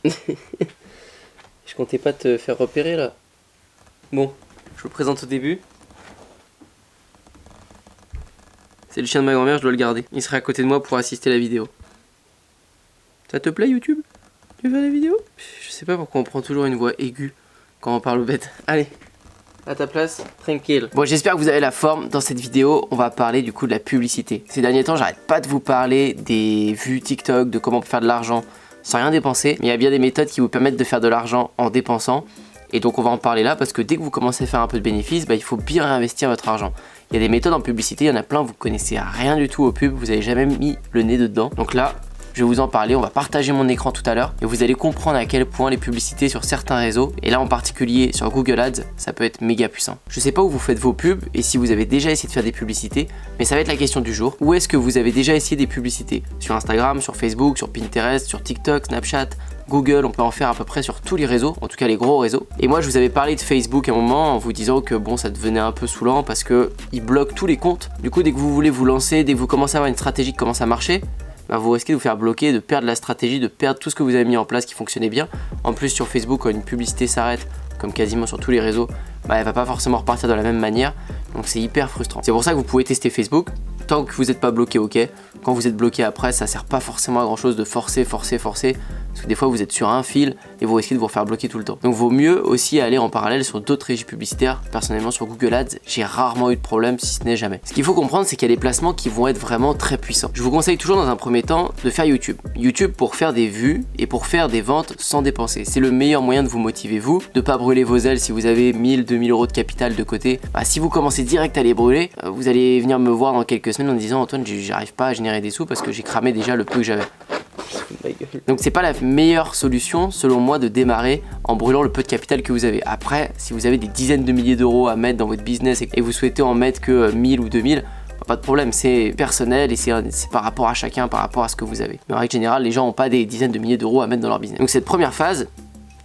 Je comptais pas te faire repérer là. Bon, je vous le présente au début. C'est le chien de ma grand-mère, je dois le garder. Il serait à côté de moi pour assister à la vidéo. Ça te plaît YouTube? Tu veux la vidéo? Je sais pas pourquoi on prend toujours une voix aiguë quand on parle aux bêtes. Allez, à ta place, tranquille. Bon, j'espère que vous avez la forme. Dans cette vidéo, on va parler du coup de la publicité. Ces derniers temps, j'arrête pas de vous parler des vues TikTok, de comment faire de l'argent sans rien dépenser. Mais il y a bien des méthodes qui vous permettent de faire de l'argent en dépensant. Et donc on va en parler là parce que dès que vous commencez à faire un peu de bénéfices, il faut bien réinvestir votre argent. Il y a des méthodes en publicité, il y en a plein, vous connaissez rien du tout aux pubs, vous avez jamais mis le nez dedans. Donc là, je vais vous en parler, on va partager mon écran tout à l'heure et vous allez comprendre à quel point les publicités sur certains réseaux, et là en particulier sur Google Ads, ça peut être méga puissant. Je sais pas où vous faites vos pubs et si vous avez déjà essayé de faire des publicités, mais ça va être la question du jour. Où est-ce que vous avez déjà essayé des publicités? Sur Instagram, sur Facebook, sur Pinterest, sur TikTok, Snapchat, Google, on peut en faire à peu près sur tous les réseaux, en tout cas les gros réseaux. Et moi je vous avais parlé de Facebook à un moment en vous disant que bon, ça devenait un peu saoulant parce que il bloque tous les comptes. Du coup, dès que vous voulez vous lancer, dès que vous commencez à avoir une stratégie qui commence à marcher, vous risquez de vous faire bloquer, de perdre la stratégie, de perdre tout ce que vous avez mis en place qui fonctionnait bien. En plus sur Facebook, quand une publicité s'arrête, comme quasiment sur tous les réseaux, elle va pas forcément repartir de la même manière, donc c'est hyper frustrant. C'est pour ça que vous pouvez tester Facebook. Tant que vous n'êtes pas bloqué, ok. Quand vous êtes bloqué après, ça sert pas forcément à grand chose de forcer, parce que des fois vous êtes sur un fil et vous risquez de vous faire bloquer tout le temps. Donc vaut mieux aussi aller en parallèle sur d'autres régies publicitaires. Personnellement sur Google Ads, j'ai rarement eu de problème, si ce n'est jamais. Ce qu'il faut comprendre, c'est qu'il y a des placements qui vont être vraiment très puissants. Je vous conseille toujours dans un premier temps de faire YouTube. YouTube pour faire des vues et pour faire des ventes sans dépenser. C'est le meilleur moyen de vous motiver vous, de pas brûler vos ailes si vous avez 1000, 2000 euros de capital de côté. Si vous commencez direct à les brûler, vous allez venir me voir dans quelques semaines en disant Antoine, j'arrive pas à générer des sous parce que j'ai cramé déjà le peu que j'avais. Donc c'est pas la meilleure solution selon moi de démarrer en brûlant le peu de capital que vous avez. Après, si vous avez des dizaines de milliers d'euros à mettre dans votre business et vous souhaitez en mettre que 1000 ou 2000, pas de problème, c'est personnel et c'est par rapport à chacun, par rapport à ce que vous avez. Mais en règle générale, les gens n'ont pas des dizaines de milliers d'euros à mettre dans leur business. Donc cette première phase,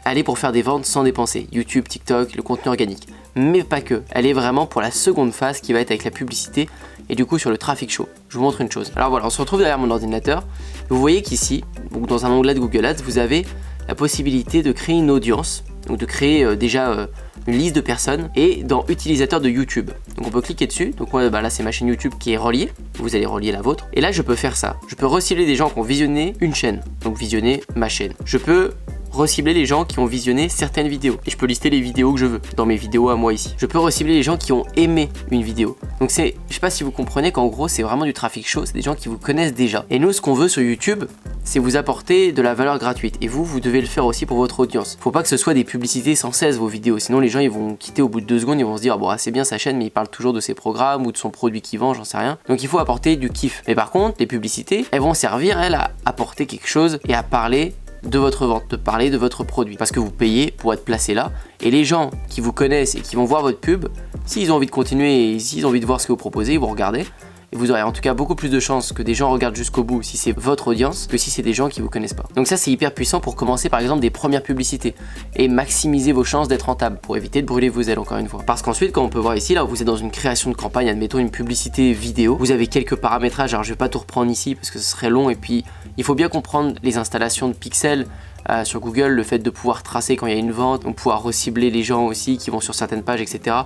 elle est pour faire des ventes sans dépenser. YouTube, TikTok, le contenu organique. Mais pas que. Elle est vraiment pour la seconde phase qui va être avec la publicité et du coup sur le traffic show. Je vous montre une chose. Alors voilà, on se retrouve derrière mon ordinateur. Vous voyez qu'ici, dans un onglet de Google Ads, vous avez la possibilité de créer une audience. Donc de créer déjà une liste de personnes et dans utilisateur de YouTube. Donc on peut cliquer dessus. Donc moi là c'est ma chaîne YouTube qui est reliée. Vous allez relier la vôtre. Et là je peux faire ça. Je peux recibler des gens qui ont visionné une chaîne. Donc visionner ma chaîne. Je peux recibler les gens qui ont visionné certaines vidéos et je peux lister les vidéos que je veux dans mes vidéos à moi ici. Je peux recibler les gens qui ont aimé une vidéo. Donc c'est, je sais pas si vous comprenez qu'en gros c'est vraiment du traffic show, c'est des gens qui vous connaissent déjà. Et nous ce qu'on veut sur YouTube, c'est vous apporter de la valeur gratuite et vous devez le faire aussi pour votre audience. Faut pas que ce soit des publicités sans cesse vos vidéos, sinon les gens ils vont quitter au bout de 2 secondes, ils vont se dire bon c'est bien sa chaîne mais il parle toujours de ses programmes ou de son produit qu'il vend, j'en sais rien. Donc il faut apporter du kiff. Mais par contre les publicités, elles vont servir elles à apporter quelque chose et à parler de votre vente, de parler de votre produit parce que vous payez pour être placé là et les gens qui vous connaissent et qui vont voir votre pub, s'ils ont envie de continuer et s'ils ont envie de voir ce que vous proposez, ils vont regarder et vous aurez en tout cas beaucoup plus de chances que des gens regardent jusqu'au bout si c'est votre audience que si c'est des gens qui vous connaissent pas. Donc ça c'est hyper puissant pour commencer par exemple des premières publicités et maximiser vos chances d'être rentable pour éviter de brûler vos ailes encore une fois. Parce qu'ensuite quand on peut voir ici là vous êtes dans une création de campagne, admettons une publicité vidéo, vous avez quelques paramétrages, alors je vais pas tout reprendre ici parce que ce serait long et puis il faut bien comprendre les installations de pixels sur Google, le fait de pouvoir tracer quand il y a une vente, donc pouvoir recibler les gens aussi qui vont sur certaines pages, etc.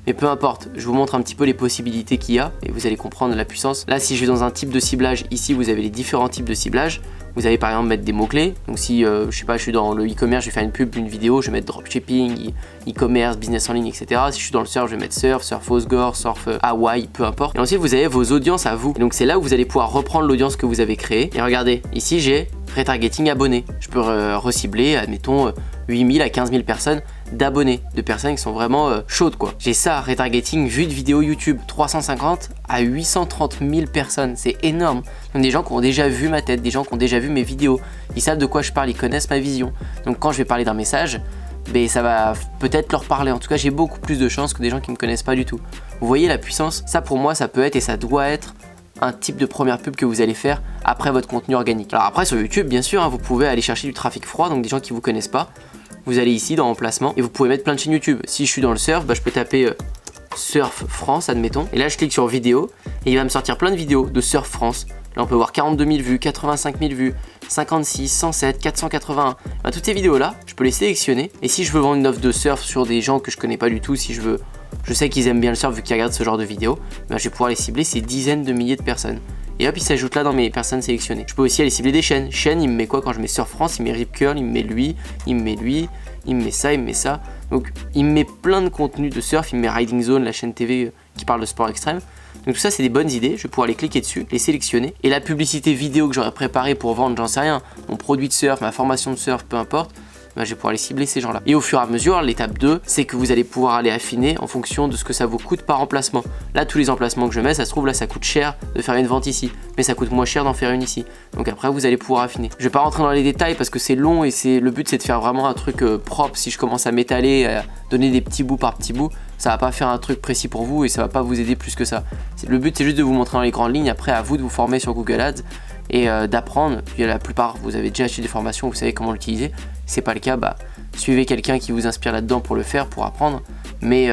Mais peu importe, je vous montre un petit peu les possibilités qu'il y a et vous allez comprendre la puissance. Là, si je vais dans un type de ciblage, ici vous avez les différents types de ciblage. Vous allez par exemple mettre des mots-clés. Donc si je sais pas, je suis dans le e-commerce, je vais faire une pub, une vidéo, je vais mettre dropshipping, e-commerce, business en ligne, etc. Si je suis dans le surf, je vais mettre surf Osgore, surf Hawaï, peu importe. Et ensuite vous avez vos audiences à vous. Et donc c'est là où vous allez pouvoir reprendre l'audience que vous avez créée. Et regardez, ici j'ai retargeting abonnés. Je peux recibler, admettons, 8000 à 15 000 personnes d'abonnés, de personnes qui sont vraiment chaudes quoi. J'ai ça, retargeting vue de vidéo YouTube, 350 à 830 000 personnes, c'est énorme. Donc des gens qui ont déjà vu ma tête, des gens qui ont déjà vu mes vidéos, ils savent de quoi je parle, ils connaissent ma vision. Donc quand je vais parler d'un message, ça va peut-être leur parler. En tout cas j'ai beaucoup plus de chances que des gens qui me connaissent pas du tout. Vous voyez la puissance? Ça pour moi ça peut être et ça doit être un type de première pub que vous allez faire après votre contenu organique. Alors après sur YouTube bien sûr vous pouvez aller chercher du trafic froid, donc des gens qui vous connaissent pas. Vous allez ici dans emplacement et vous pouvez mettre plein de chaînes YouTube. Si je suis dans le surf, je peux taper Surf France admettons et là je clique sur vidéo et il va me sortir plein de vidéos de Surf France. Là on peut voir 42 000 vues, 85 000 vues, 56, 107, 481. Bah, toutes ces vidéos là, je peux les sélectionner. Et si je veux vendre une offre de surf sur des gens que je connais pas du tout, si je sais qu'ils aiment bien le surf vu qu'ils regardent ce genre de vidéos, bah, je vais pouvoir les cibler ces dizaines de milliers de personnes. Et hop, il s'ajoute là dans mes personnes sélectionnées. Je peux aussi aller cibler des chaînes. Chaîne, il me met quoi quand je mets Surf France? Il me met Rip Curl, il me met lui, il me met lui, il me met ça, il me met ça. Donc il me met plein de contenus de surf, il me met Riding Zone, la chaîne TV qui parle de sport extrême. Donc tout ça c'est des bonnes idées, je vais pouvoir les cliquer dessus, les sélectionner. Et la publicité vidéo que j'aurais préparée pour vendre, j'en sais rien, mon produit de surf, ma formation de surf, peu importe, bah, je vais pouvoir les cibler ces gens-là. Et au fur et à mesure, l'étape 2, c'est que vous allez pouvoir aller affiner en fonction de ce que ça vous coûte par emplacement. Là, tous les emplacements que je mets, ça se trouve, là, ça coûte cher de faire une vente ici, mais ça coûte moins cher d'en faire une ici. Donc après, vous allez pouvoir affiner. Je vais pas rentrer dans les détails parce que c'est long et le but, c'est de faire vraiment un truc propre. Si je commence à m'étaler, à donner des petits bouts par petits bouts, ça va pas faire un truc précis pour vous et ça va pas vous aider plus que ça. Le but, c'est juste de vous montrer dans les grandes lignes. Après, à vous de vous former sur Google Ads et d'apprendre. Puis la plupart, vous avez déjà acheté des formations, vous savez comment l'utiliser. Si c'est pas le cas, bah, suivez quelqu'un qui vous inspire là-dedans pour le faire, pour apprendre. Mais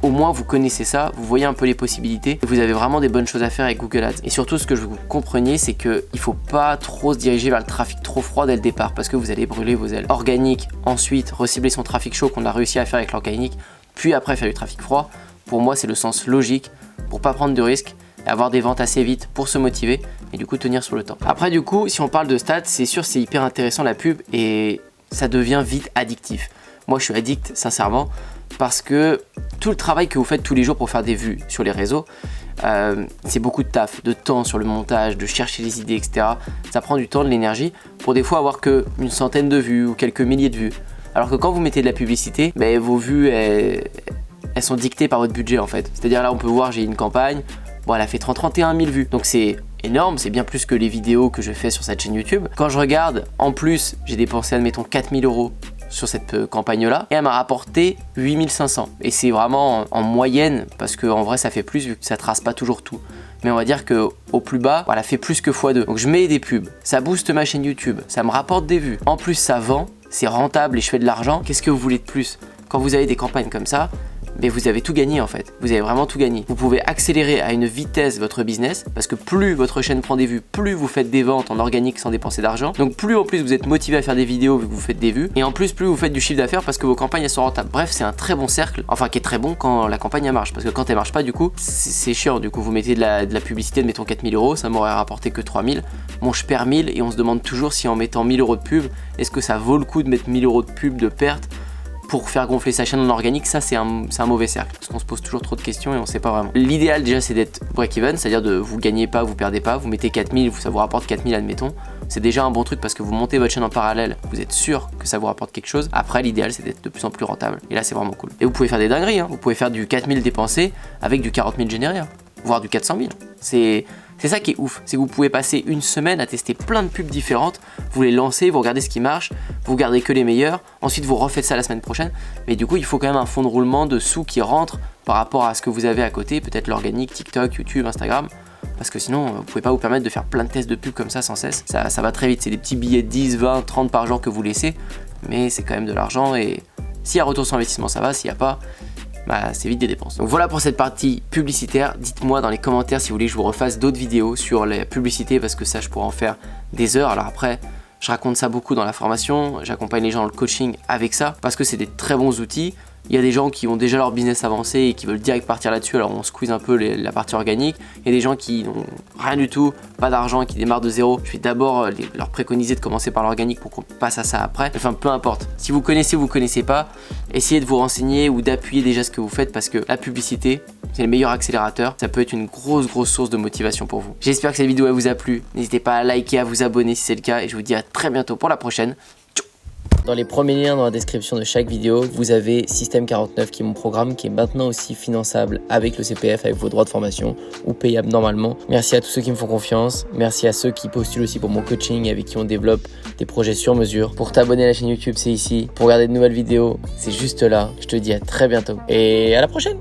au moins, vous connaissez ça, vous voyez un peu les possibilités. Et vous avez vraiment des bonnes choses à faire avec Google Ads. Et surtout, ce que je veux que vous compreniez, c'est qu'il ne faut pas trop se diriger vers le trafic trop froid dès le départ parce que vous allez brûler vos ailes. Organique, ensuite, recibler son trafic chaud qu'on a réussi à faire avec l'organique, puis après faire du trafic froid. Pour moi, c'est le sens logique pour pas prendre de risques et avoir des ventes assez vite pour se motiver et du coup tenir sur le temps. Après du coup, si on parle de stats, c'est sûr c'est hyper intéressant la pub et ça devient vite addictif. Moi je suis addict sincèrement parce que tout le travail que vous faites tous les jours pour faire des vues sur les réseaux, c'est beaucoup de taf, de temps sur le montage, de chercher les idées, etc. Ça prend du temps, de l'énergie pour des fois avoir que une centaine de vues ou quelques milliers de vues. Alors que quand vous mettez de la publicité, ben, vos vues elles sont dictées par votre budget en fait. C'est-à-dire là on peut voir j'ai une campagne, bon, elle a fait 31 000 vues, donc c'est énorme, c'est bien plus que les vidéos que je fais sur cette chaîne YouTube. Quand je regarde, en plus, j'ai dépensé, admettons, 4 000 € sur cette campagne-là, et elle m'a rapporté 8 500. Et c'est vraiment en moyenne, parce qu'en vrai, ça fait plus, vu que ça trace pas toujours tout. Mais on va dire qu'au plus bas, voilà, fait plus que x2. Donc je mets des pubs, ça booste ma chaîne YouTube, ça me rapporte des vues. En plus, ça vend, c'est rentable et je fais de l'argent. Qu'est-ce que vous voulez de plus? Quand vous avez des campagnes comme ça, mais vous avez tout gagné en fait, vous avez vraiment tout gagné. Vous pouvez accélérer à une vitesse votre business parce que plus votre chaîne prend des vues, plus vous faites des ventes en organique sans dépenser d'argent. Donc plus en plus vous êtes motivé à faire des vidéos vu que vous faites des vues et en plus plus vous faites du chiffre d'affaires parce que vos campagnes elles sont rentables. Bref, c'est un très bon cercle, enfin qui est très bon quand la campagne elle marche parce que quand elle marche pas du coup c'est chiant. Du coup vous mettez de la publicité de mettons 4 000 €, ça m'aurait rapporté que 3 000. Bon, je perds 1000 et on se demande toujours si en mettant 1000 € de pub, est-ce que ça vaut le coup de mettre 1000 € de pub de perte pour faire gonfler sa chaîne en organique? Ça c'est un mauvais cercle parce qu'on se pose toujours trop de questions et on sait pas vraiment. L'idéal déjà c'est d'être break-even, c'est-à-dire de vous gagnez pas, vous perdez pas, vous mettez 4000, ça vous rapporte 4000 admettons. C'est déjà un bon truc parce que vous montez votre chaîne en parallèle, vous êtes sûr que ça vous rapporte quelque chose. Après l'idéal c'est d'être de plus en plus rentable et là c'est vraiment cool. Et vous pouvez faire des dingueries, hein. Vous pouvez faire du 4000 dépensé avec du 40 000 généré, hein. Voire du 400 000. C'est ça qui est ouf, c'est que vous pouvez passer une semaine à tester plein de pubs différentes, vous les lancez, vous regardez ce qui marche, vous gardez que les meilleurs, ensuite vous refaites ça la semaine prochaine, mais du coup il faut quand même un fond de roulement de sous qui rentre par rapport à ce que vous avez à côté, peut-être l'organique, TikTok, YouTube, Instagram, parce que sinon vous pouvez pas vous permettre de faire plein de tests de pubs comme ça sans cesse, ça va très vite, c'est des petits billets de 10, 20, 30 par jour que vous laissez, mais c'est quand même de l'argent et s'il y a retour sur investissement ça va, s'il n'y a pas, bah, c'est vite des dépenses. Donc voilà pour cette partie publicitaire. Dites-moi dans les commentaires si vous voulez que je vous refasse d'autres vidéos sur la publicité parce que ça je pourrais en faire des heures. Alors après je raconte ça beaucoup dans la formation, j'accompagne les gens dans le coaching avec ça parce que c'est des très bons outils. Il y a des gens qui ont déjà leur business avancé et qui veulent direct partir là-dessus, alors on squeeze un peu la partie organique. Il y a des gens qui n'ont rien du tout, pas d'argent, qui démarrent de zéro. Je vais d'abord leur préconiser de commencer par l'organique pour qu'on passe à ça après. Enfin, peu importe. Si vous connaissez ou vous connaissez pas, essayez de vous renseigner ou d'appuyer déjà ce que vous faites parce que la publicité, c'est le meilleur accélérateur. Ça peut être une grosse source de motivation pour vous. J'espère que cette vidéo elle vous a plu. N'hésitez pas à liker, à vous abonner si c'est le cas et je vous dis à très bientôt pour la prochaine. Dans les premiers liens dans la description de chaque vidéo, vous avez Système 49 qui est mon programme qui est maintenant aussi finançable avec le CPF, avec vos droits de formation ou payable normalement. Merci à tous ceux qui me font confiance. Merci à ceux qui postulent aussi pour mon coaching avec qui on développe des projets sur mesure. Pour t'abonner à la chaîne YouTube, c'est ici. Pour regarder de nouvelles vidéos, c'est juste là. Je te dis à très bientôt et à la prochaine.